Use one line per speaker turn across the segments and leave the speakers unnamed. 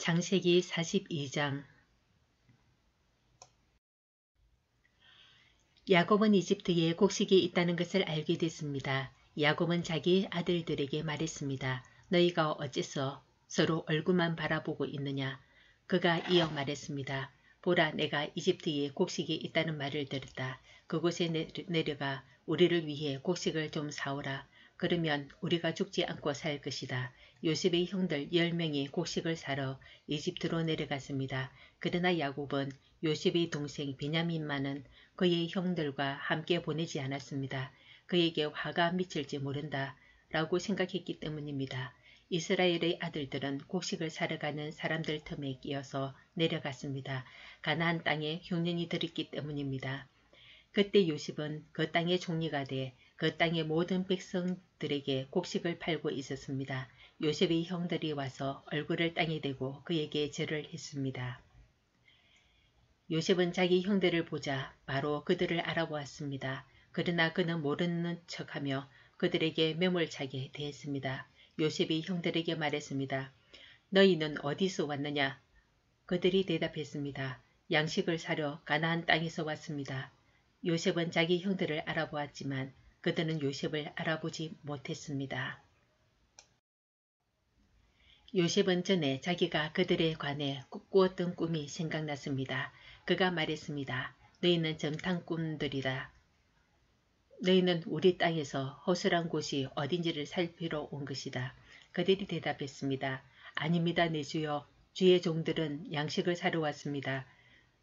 창세기 42장. 야곱은 이집트에 곡식이 있다는 것을 알게 됐습니다. 야곱은 자기 아들들에게 말했습니다. 너희가 어째서 서로 얼굴만 바라보고 있느냐? 그가 이어 말했습니다. 보라, 내가 이집트에 곡식이 있다는 말을 들었다. 그곳에 내려가 우리를 위해 곡식을 좀 사오라. 그러면 우리가 죽지 않고 살 것이다. 요셉의 형들 10명이 곡식을 사러 이집트로 내려갔습니다. 그러나 야곱은 요셉의 동생 베냐민만은 그의 형들과 함께 보내지 않았습니다. 그에게 화가 미칠지 모른다 라고 생각했기 때문입니다. 이스라엘의 아들들은 곡식을 사러 가는 사람들 틈에 끼어서 내려갔습니다. 가나안 땅에 흉년이 들었기 때문입니다. 그때 요셉은 그 땅의 총리가 돼 그 땅의 모든 백성들에게 곡식을 팔고 있었습니다. 요셉의 형들이 와서 얼굴을 땅에 대고 그에게 절을 했습니다. 요셉은 자기 형들을 보자 바로 그들을 알아보았습니다. 그러나 그는 모르는 척하며 그들에게 매몰차게 대했습니다. 요셉이 형들에게 말했습니다. 너희는 어디서 왔느냐? 그들이 대답했습니다. 양식을 사려 가나안 땅에서 왔습니다. 요셉은 자기 형들을 알아보았지만 그들은 요셉을 알아보지 못했습니다. 요셉은 전에 자기가 그들에 관해 꾸었던 꿈이 생각났습니다. 그가 말했습니다. 너희는 정탐꾼들이다. 너희는 우리 땅에서 허술한 곳이 어딘지를 살피러 온 것이다. 그들이 대답했습니다. 아닙니다, 내 주여. 주의 종들은 양식을 사러 왔습니다.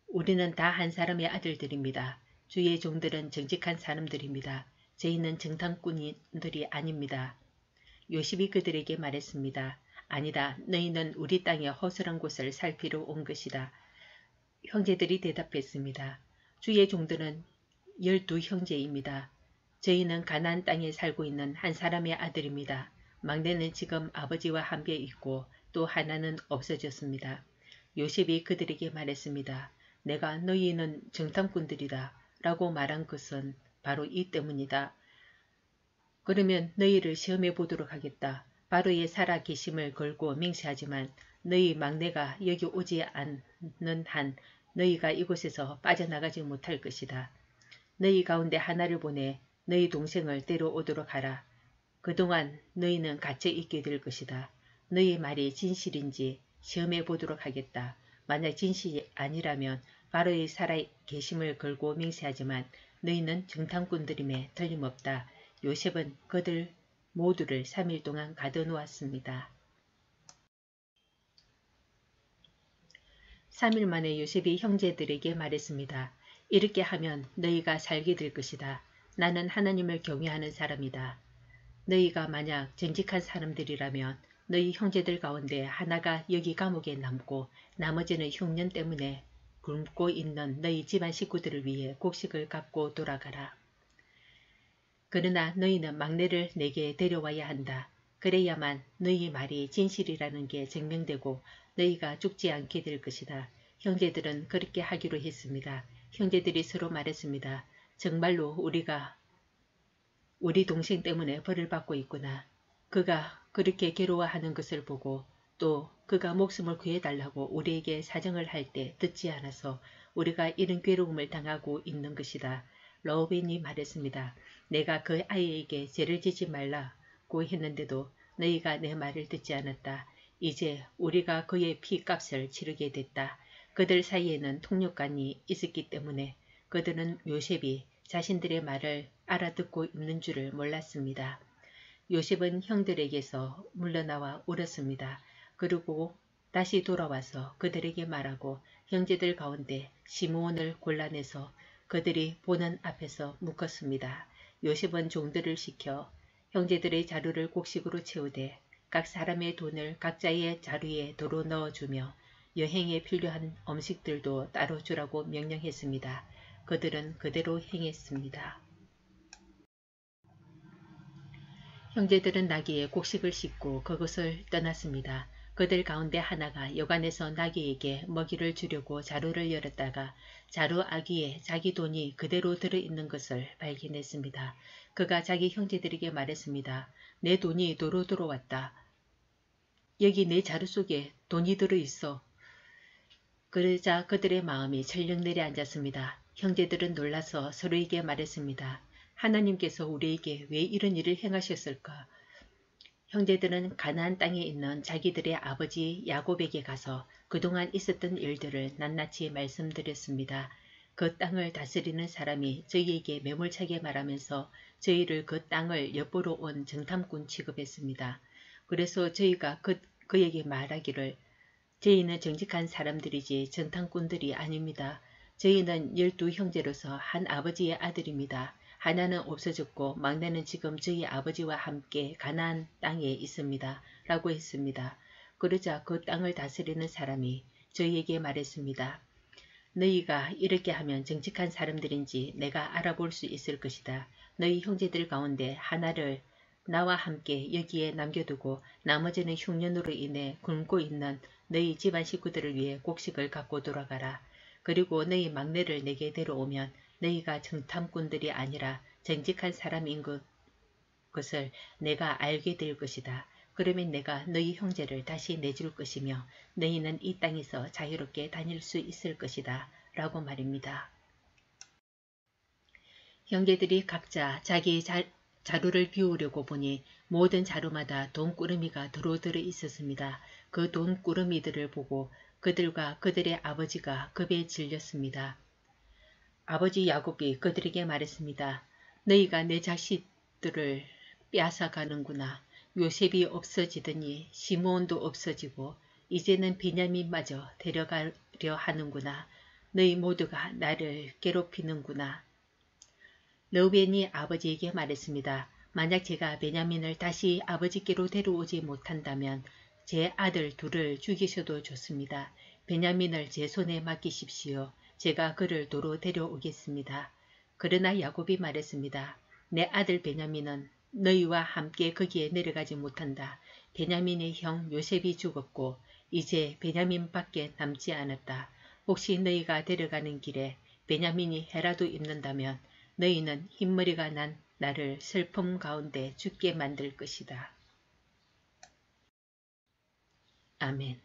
우리는 다 한 사람의 아들들입니다. 주의 종들은 정직한 사람들입니다. 저희는 정탐꾼들이 아닙니다. 요셉이 그들에게 말했습니다. 아니다. 너희는 우리 땅의 허술한 곳을 살피러 온 것이다. 형제들이 대답했습니다. 주의 종들은 12형제입니다. 저희는 가나안 땅에 살고 있는 한 사람의 아들입니다. 막내는 지금 아버지와 함께 있고 또 하나는 없어졌습니다. 요셉이 그들에게 말했습니다. 내가 너희는 정탐꾼들이다 라고 말한 것은 바로 이 때문이다. 그러면 너희를 시험해 보도록 하겠다. 바로의 살아 계심을 걸고 맹세하지만 너희 막내가 여기 오지 않는 한 너희가 이곳에서 빠져나가지 못할 것이다. 너희 가운데 하나를 보내 너희 동생을 데려오도록 하라. 그동안 너희는 갇혀 있게 될 것이다. 너희 말이 진실인지 시험해 보도록 하겠다. 만약 진실이 아니라면 바로의 살아 계심을 걸고 맹세하지만 너희는 정탐꾼들임에 틀림없다. 요셉은 그들 모두를 3일 동안 가둬놓았습니다. 3일 만에 요셉이 형제들에게 말했습니다. 이렇게 하면 너희가 살게 될 것이다. 나는 하나님을 경외하는 사람이다. 너희가 만약 정직한 사람들이라면 너희 형제들 가운데 하나가 여기 감옥에 남고 나머지는 흉년 때문에 굶고 있는 너희 집안 식구들을 위해 곡식을 갖고 돌아가라. 그러나 너희는 막내를 내게 데려와야 한다. 그래야만 너희 말이 진실이라는 게 증명되고 너희가 죽지 않게 될 것이다. 형제들은 그렇게 하기로 했습니다. 형제들이 서로 말했습니다. 정말로 우리가 우리 동생 때문에 벌을 받고 있구나. 그가 그렇게 괴로워하는 것을 보고 또 그가 목숨을 구해달라고 우리에게 사정을 할 때 듣지 않아서 우리가 이런 괴로움을 당하고 있는 것이다. 러우벤이 말했습니다. 내가 그 아이에게 죄를 지지 말라고 했는데도 너희가 내 말을 듣지 않았다. 이제 우리가 그의 피값을 치르게 됐다. 그들 사이에는 통역관이 있었기 때문에 그들은 요셉이 자신들의 말을 알아듣고 있는 줄을 몰랐습니다. 요셉은 형들에게서 물러나와 울었습니다. 그리고 다시 돌아와서 그들에게 말하고 형제들 가운데 시므온을 골라내서 그들이 보는 앞에서 묶었습니다. 요셉은 종들을 시켜 형제들의 자루를 곡식으로 채우되 각 사람의 돈을 각자의 자루에 도로 넣어주며 여행에 필요한 음식들도 따로 주라고 명령했습니다. 그들은 그대로 행했습니다. 형제들은 나귀에 곡식을 싣고 그것을 떠났습니다. 그들 가운데 하나가 여관에서 나귀에게 먹이를 주려고 자루를 열었다가 자루 아귀에 자기 돈이 그대로 들어있는 것을 발견했습니다. 그가 자기 형제들에게 말했습니다. 내 돈이 도로 들어왔다. 여기 내 자루 속에 돈이 들어있어. 그러자 그들의 마음이 철렁 내려앉았습니다. 형제들은 놀라서 서로에게 말했습니다. 하나님께서 우리에게 왜 이런 일을 행하셨을까? 형제들은 가나안 땅에 있는 자기들의 아버지 야곱에게 가서 그동안 있었던 일들을 낱낱이 말씀드렸습니다. 그 땅을 다스리는 사람이 저희에게 매몰차게 말하면서 저희를 그 땅을 엿보러 온 정탐꾼 취급했습니다. 그래서 저희가 그에게 말하기를 저희는 정직한 사람들이지 정탐꾼들이 아닙니다. 저희는 12형제로서 한 아버지의 아들입니다. 하나는 없어졌고 막내는 지금 저희 아버지와 함께 가나안 땅에 있습니다. 라고 했습니다. 그러자 그 땅을 다스리는 사람이 저희에게 말했습니다. 너희가 이렇게 하면 정직한 사람들인지 내가 알아볼 수 있을 것이다. 너희 형제들 가운데 하나를 나와 함께 여기에 남겨두고 나머지는 흉년으로 인해 굶고 있는 너희 집안 식구들을 위해 곡식을 갖고 돌아가라. 그리고 너희 막내를 내게 데려오면 너희가 정탐꾼들이 아니라 정직한 사람인 것을 내가 알게 될 것이다. 그러면 내가 너희 형제를 다시 내줄 것이며 너희는 이 땅에서 자유롭게 다닐 수 있을 것이다. 라고 말입니다. 형제들이 각자 자기의 자루를 비우려고 보니 모든 자루마다 돈꾸러미가 들어들어 있었습니다. 그 돈꾸러미들을 보고 그들과 그들의 아버지가 급에 질렸습니다. 아버지 야곱이 그들에게 말했습니다. 너희가 내 자식들을 빼앗아 가는구나. 요셉이 없어지더니 시므온도 없어지고 이제는 베냐민마저 데려가려 하는구나. 너희 모두가 나를 괴롭히는구나. 르우벤이 아버지에게 말했습니다. 만약 제가 베냐민을 다시 아버지께로 데려오지 못한다면 제 아들 둘을 죽이셔도 좋습니다. 베냐민을 제 손에 맡기십시오. 제가 그를 도로 데려오겠습니다. 그러나 야곱이 말했습니다. 내 아들 베냐민은 너희와 함께 거기에 내려가지 못한다. 베냐민의 형 요셉이 죽었고 이제 베냐민밖에 남지 않았다. 혹시 너희가 데려가는 길에 베냐민이 해라도 입는다면 너희는 흰머리가 난 나를 슬픔 가운데 죽게 만들 것이다. 아멘.